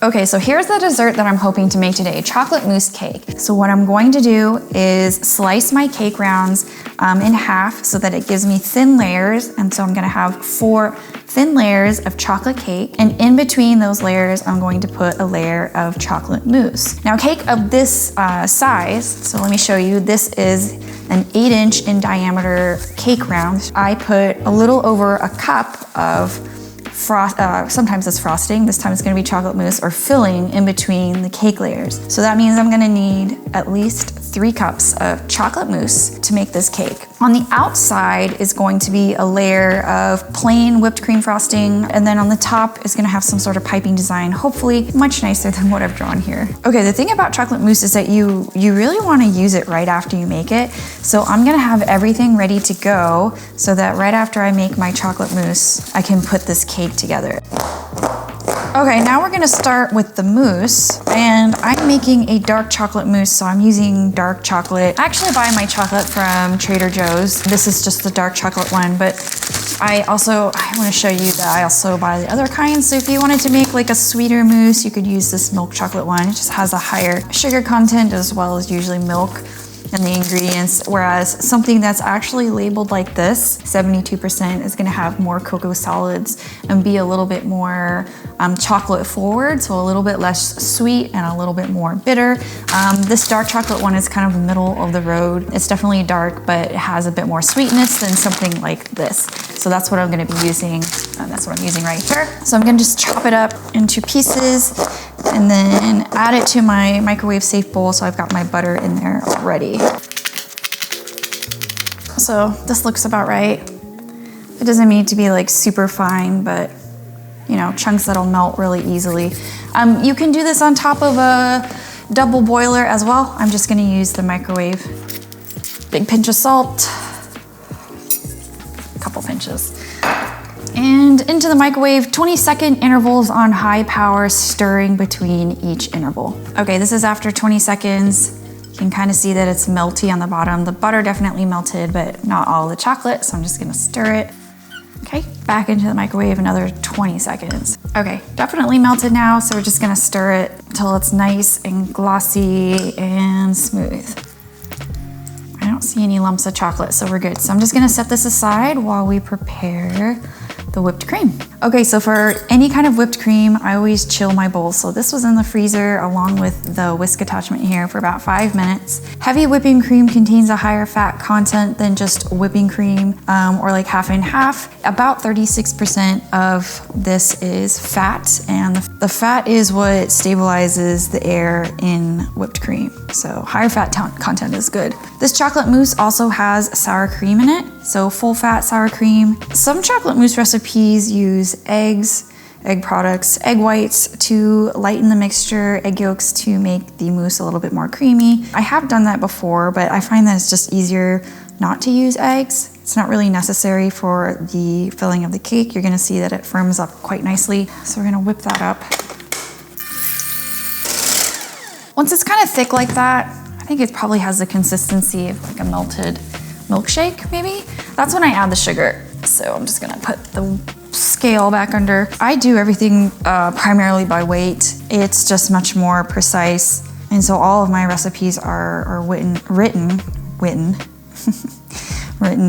Okay, so here's the dessert that I'm hoping to make today, chocolate mousse cake. So what I'm going to do is slice my cake rounds in half so that it gives me thin layers. And so I'm gonna have 4 thin layers of chocolate cake. And in between those layers, I'm going to put a layer of chocolate mousse. Now cake of this size, so let me show you, this is an 8-inch in diameter cake round. I put a little over a cup of sometimes it's frosting, this time it's gonna be chocolate mousse or filling in between the cake layers. So that means I'm gonna need at least 3 cups of chocolate mousse to make this cake. On the outside is going to be a layer of plain whipped cream frosting, and then on the top is gonna have some sort of piping design, hopefully much nicer than what I've drawn here. Okay, the thing about chocolate mousse is that you really wanna use it right after you make it. So I'm gonna have everything ready to go so that right after I make my chocolate mousse, I can put this cake together. Okay, now we're gonna start with the mousse, and I'm making a dark chocolate mousse, so I'm using dark chocolate. I actually buy my chocolate from Trader Joe's. This is just the dark chocolate one, but I wanna show you that I also buy the other kinds. So if you wanted to make like a sweeter mousse, you could use this milk chocolate one. It just has a higher sugar content as well as usually milk and the ingredients, whereas something that's actually labeled like this, 72%, is gonna have more cocoa solids and be a little bit more chocolate forward, so a little bit less sweet and a little bit more bitter. This dark chocolate one is kind of middle of the road. It's definitely dark, but it has a bit more sweetness than something like this. So that's what I'm gonna be using, that's what I'm using right here. So I'm gonna just chop it up into pieces and then add it to my microwave safe bowl, so I've got my butter in there already. So this looks about right. It doesn't need to be like super fine, but you know, chunks that'll melt really easily. You can do this on top of a double boiler as well. I'm just gonna use the microwave. Big pinch of salt, a couple pinches. And into the microwave, 20-second intervals on high power, stirring between each interval. Okay, this is after 20 seconds. You can kind of see that it's melty on the bottom. The butter definitely melted, but not all the chocolate, so I'm just gonna stir it. Okay, back into the microwave, another 20 seconds. Okay, definitely melted now, so we're just gonna stir it until it's nice and glossy and smooth. I don't see any lumps of chocolate, so we're good. So I'm just gonna set this aside while we prepare the whipped cream. Okay, so for any kind of whipped cream, I always chill my bowl. So this was in the freezer along with the whisk attachment here for about 5 minutes. Heavy whipping cream contains a higher fat content than just whipping cream, or like half and half. About 36% of this is fat, and the fat is what stabilizes the air in whipped cream. So higher fat content is good. This chocolate mousse also has sour cream in it, so full fat sour cream. Some chocolate mousse recipes use eggs, egg products, egg whites to lighten the mixture, egg yolks to make the mousse a little bit more creamy. I have done that before, but I find that it's just easier not to use eggs. It's not really necessary for the filling of the cake. You're gonna see that it firms up quite nicely. So we're gonna whip that up. Once it's kind of thick like that, I think it probably has the consistency of like a melted milkshake, maybe. That's when I add the sugar. So I'm just gonna put the scale back under. I do everything primarily by weight. It's just much more precise. And so all of my recipes are written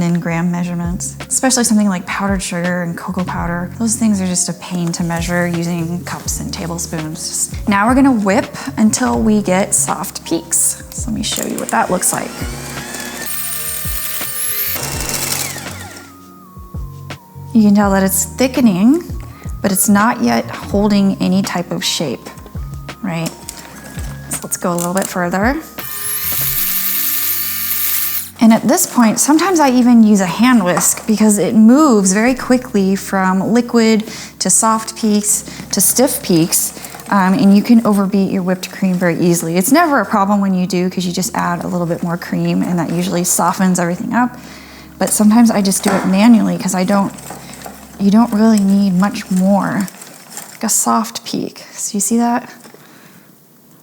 in gram measurements, especially something like powdered sugar and cocoa powder. Those things are just a pain to measure using cups and tablespoons. Now we're gonna whip until we get soft peaks. So let me show you what that looks like. You can tell that it's thickening, but it's not yet holding any type of shape, right? So let's go a little bit further. And at this point, sometimes I even use a hand whisk because it moves very quickly from liquid to soft peaks to stiff peaks, and you can overbeat your whipped cream very easily. It's never a problem when you do because you just add a little bit more cream and that usually softens everything up. But sometimes I just do it manually because you don't really need much more. Like a soft peak. So you see that?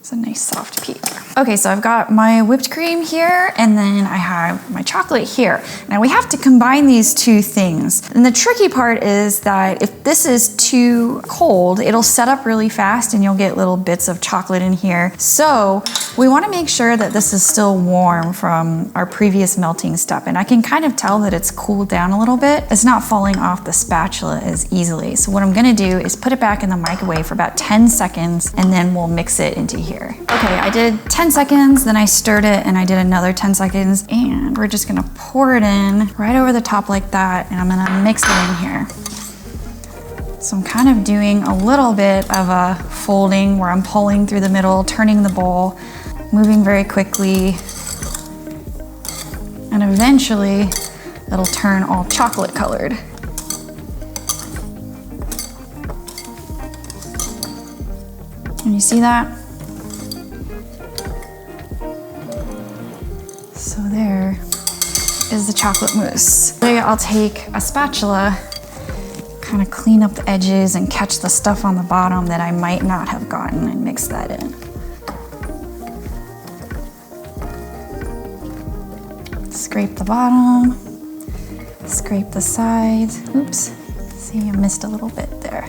It's a nice soft peak. Okay, so I've got my whipped cream here, and then I have my chocolate here. Now we have to combine these two things. And the tricky part is that if this is too cold, it'll set up really fast and you'll get little bits of chocolate in here. So we wanna make sure that this is still warm from our previous melting step. And I can kind of tell that it's cooled down a little bit. It's not falling off the spatula as easily. So what I'm gonna do is put it back in the microwave for about 10 seconds, and then we'll mix it into here. Okay, I did 10 seconds, then I stirred it, and I did another 10 seconds, and we're just gonna pour it in right over the top like that, and I'm gonna mix it in here. So I'm kind of doing a little bit of a folding where I'm pulling through the middle, turning the bowl, moving very quickly, and eventually it'll turn all chocolate colored. And you see that? So there is the chocolate mousse. Today I'll take a spatula, kind of clean up the edges and catch the stuff on the bottom that I might not have gotten and mix that in. Scrape the bottom, scrape the sides. Oops, see, I missed a little bit there.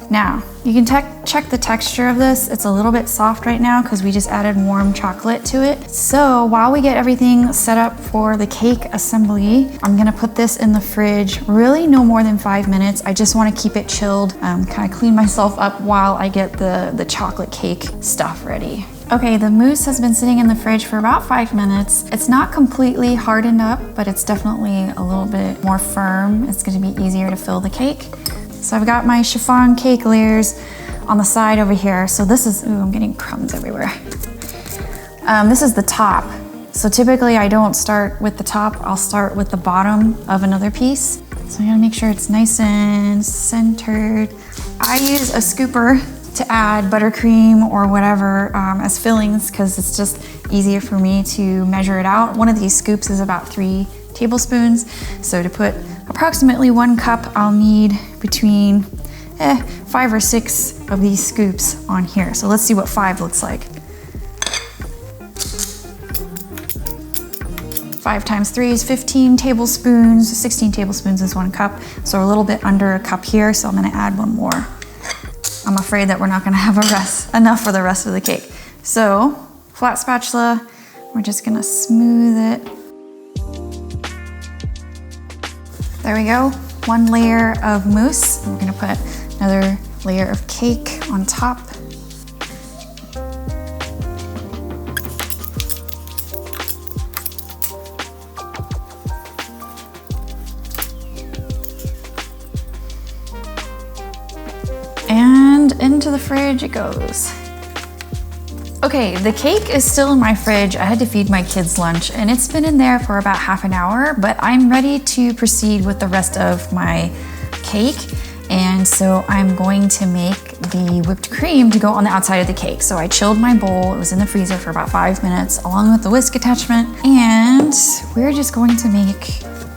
Now, you can check the texture of this. It's a little bit soft right now because we just added warm chocolate to it. So while we get everything set up for the cake assembly, I'm gonna put this in the fridge, really no more than 5 minutes. I just wanna keep it chilled, kind of clean myself up while I get the chocolate cake stuff ready. Okay, the mousse has been sitting in the fridge for about 5 minutes. It's not completely hardened up, but it's definitely a little bit more firm. It's gonna be easier to fill the cake. So I've got my chiffon cake layers on the side over here. So this is, ooh, I'm getting crumbs everywhere. This is the top. So typically I don't start with the top, I'll start with the bottom of another piece. So I gotta make sure it's nice and centered. I use a scooper to add buttercream or whatever as fillings because it's just easier for me to measure it out. One of these scoops is about 3 tablespoons. So to put approximately 1 cup, I'll need between 5 or 6 of these scoops on here. So let's see what 5 looks like. 5 times 3 is 15 tablespoons. 16 tablespoons is 1 cup. So a little bit under a cup here. So I'm gonna add 1 more. I'm afraid that we're not gonna have enough for the rest of the cake. So flat spatula, we're just gonna smooth it. There we go, 1 layer of mousse. We're gonna put another layer of cake on top. And into the fridge it goes. Okay, the cake is still in my fridge. I had to feed my kids lunch and it's been in there for about half an hour, but I'm ready to proceed with the rest of my cake. And so I'm going to make the whipped cream to go on the outside of the cake. So I chilled my bowl, it was in the freezer for about 5 minutes along with the whisk attachment. And we're just going to make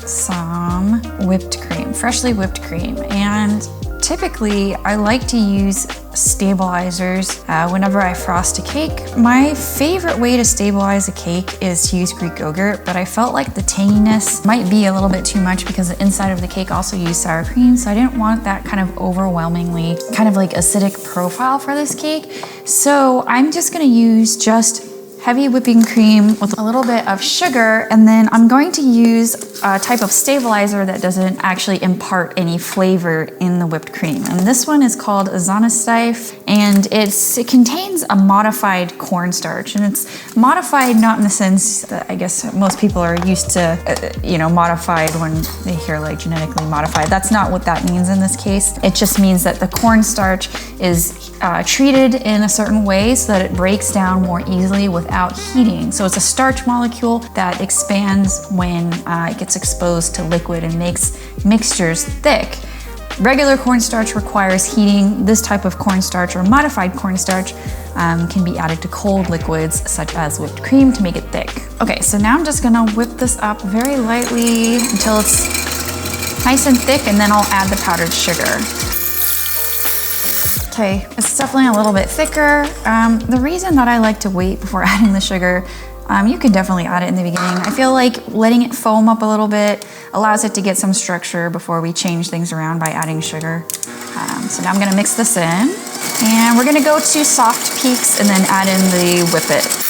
some whipped cream, freshly whipped cream. And typically, I like to use stabilizers whenever I frost a cake. My favorite way to stabilize a cake is to use Greek yogurt, but I felt like the tanginess might be a little bit too much because the inside of the cake also used sour cream, so I didn't want that kind of overwhelmingly kind of like acidic profile for this cake. So I'm just gonna use just heavy whipping cream with a little bit of sugar, and then I'm going to use a type of stabilizer that doesn't actually impart any flavor in the whipped cream. And this one is called Zonestife, and it contains a modified cornstarch, and it's modified not in the sense that I guess most people are used to, modified when they hear like genetically modified. That's not what that means in this case. It just means that the cornstarch is treated in a certain way so that it breaks down more easily without heating. So it's a starch molecule that expands when it gets exposed to liquid and makes mixtures thick. Regular cornstarch requires heating. This type of cornstarch or modified cornstarch can be added to cold liquids such as whipped cream to make it thick. Okay, so now I'm just gonna whip this up very lightly until it's nice and thick, and then I'll add the powdered sugar. Okay, it's definitely a little bit thicker. The reason that I like to wait before adding the sugar, you can definitely add it in the beginning. I feel like letting it foam up a little bit allows it to get some structure before we change things around by adding sugar. So now I'm gonna mix this in, and we're gonna go to soft peaks and then add in the whippet.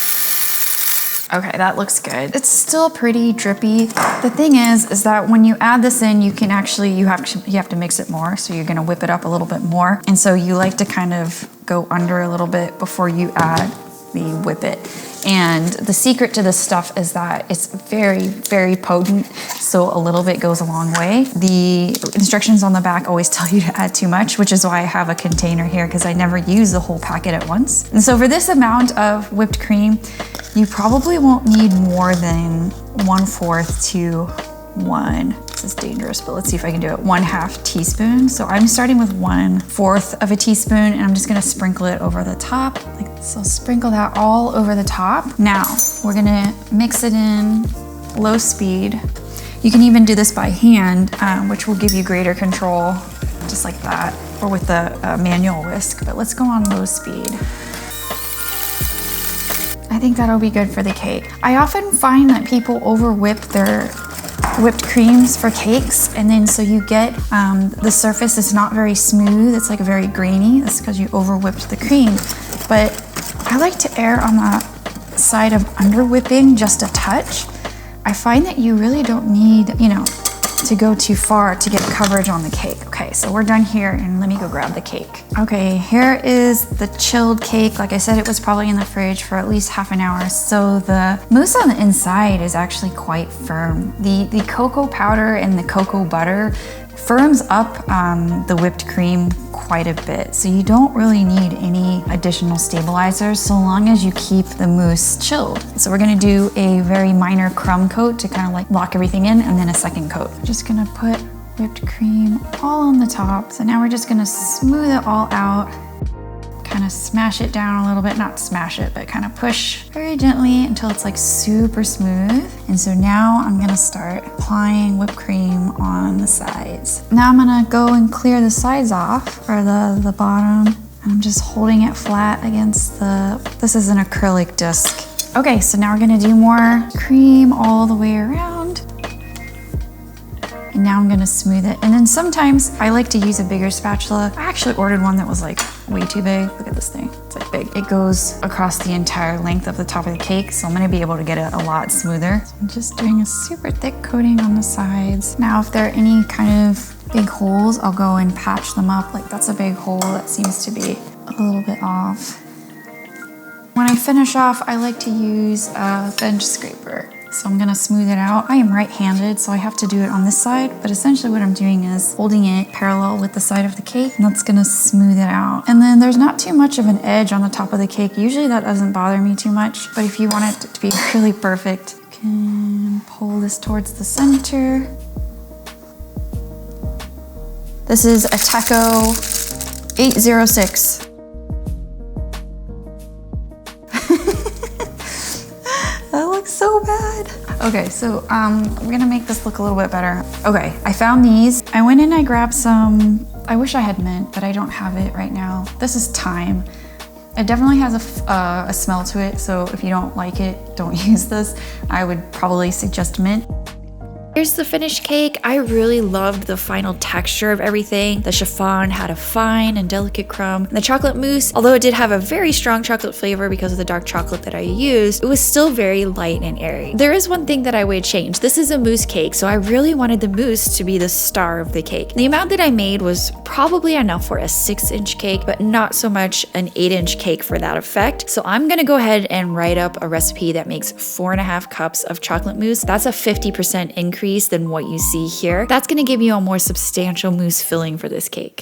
Okay, that looks good. It's still pretty drippy. The thing is that when you add this in, you can actually, you have to mix it more. So you're gonna whip it up a little bit more. And so you like to kind of go under a little bit before you add the whippet. And the secret to this stuff is that it's very, very potent. So a little bit goes a long way. The instructions on the back always tell you to add too much, which is why I have a container here, because I never use the whole packet at once. And so for this amount of whipped cream, you probably won't need more than 1/4 to 1. This is dangerous, but let's see if I can do it. 1/2 teaspoon. So I'm starting with 1/4 of a teaspoon, and I'm just gonna sprinkle it over the top. So sprinkle that all over the top. Now we're gonna mix it in low speed. You can even do this by hand, which will give you greater control, just like that, or with the manual whisk, but let's go on low speed. I think that'll be good for the cake. I often find that people over whip their whipped creams for cakes, and then so you get the surface is not very smooth. It's like very grainy. That's because you over whipped the cream. But I like to err on the side of under whipping just a touch. I find that you really don't need, to go too far to get coverage on the cake. Okay, so we're done here, and let me go grab the cake. Okay, here is the chilled cake. Like I said, it was probably in the fridge for at least half an hour. So the mousse on the inside is actually quite firm. The cocoa powder and the cocoa butter firms up the whipped cream quite a bit. So you don't really need any additional stabilizers so long as you keep the mousse chilled. So we're gonna do a very minor crumb coat to kind of like lock everything in, and then a second coat. Just gonna put whipped cream all on the top. So now we're just gonna smooth it all out, kind of smash it down a little bit, not smash it, but kind of push very gently until it's like super smooth. And so now I'm gonna start applying whipped cream on the sides. Now I'm gonna go and clear the sides off, or the bottom. I'm just holding it flat against this is an acrylic disc. Okay, so now we're gonna do more cream all the way around. And now I'm gonna smooth it. And then sometimes I like to use a bigger spatula. I actually ordered one that was like way too big. Look at this thing, it's like big. It goes across the entire length of the top of the cake, so I'm gonna be able to get it a lot smoother. So I'm just doing a super thick coating on the sides. Now if there are any kind of big holes, I'll go and patch them up. Like that's a big hole that seems to be a little bit off. When I finish off, I like to use a bench scraper. So I'm gonna smooth it out. I am right-handed, so I have to do it on this side, but essentially what I'm doing is holding it parallel with the side of the cake, and that's gonna smooth it out. And then there's not too much of an edge on the top of the cake. Usually that doesn't bother me too much, but if you want it to be really perfect, you can pull this towards the center. This is a Teco 806. That looks so bad. Okay, so we're gonna make this look a little bit better. Okay, I found these. I went in, I grabbed some, I wish I had mint, but I don't have it right now. This is thyme. It definitely has a smell to it, so if you don't like it, don't use this. I would probably suggest mint. Here's the finished cake. I really loved the final texture of everything. The chiffon had a fine and delicate crumb. And the chocolate mousse, although it did have a very strong chocolate flavor because of the dark chocolate that I used, it was still very light and airy. There is one thing that I would change. This is a mousse cake, so I really wanted the mousse to be the star of the cake. The amount that I made was probably enough for a 6-inch cake, but not so much an 8-inch cake for that effect. So I'm gonna go ahead and write up a recipe that makes 4.5 cups of chocolate mousse. That's a 50% increase than what you see here. That's gonna give you a more substantial mousse filling for this cake.